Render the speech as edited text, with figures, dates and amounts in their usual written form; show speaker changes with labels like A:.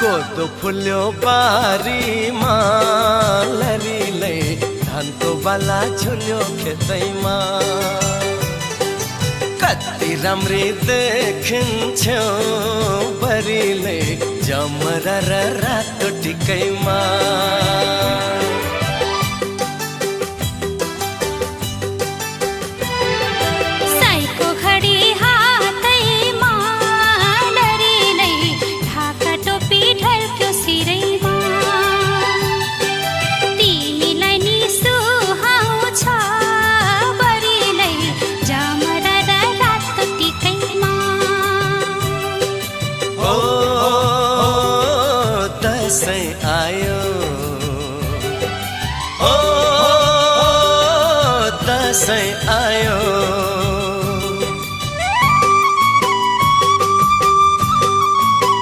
A: कोदो फुल्यो बारीमा लरीले धानको बाला झुल्यो खेतैमा कति राम्री देखिन्छौ बरीले जमरा र रातो टिकैमा दसैँ आयो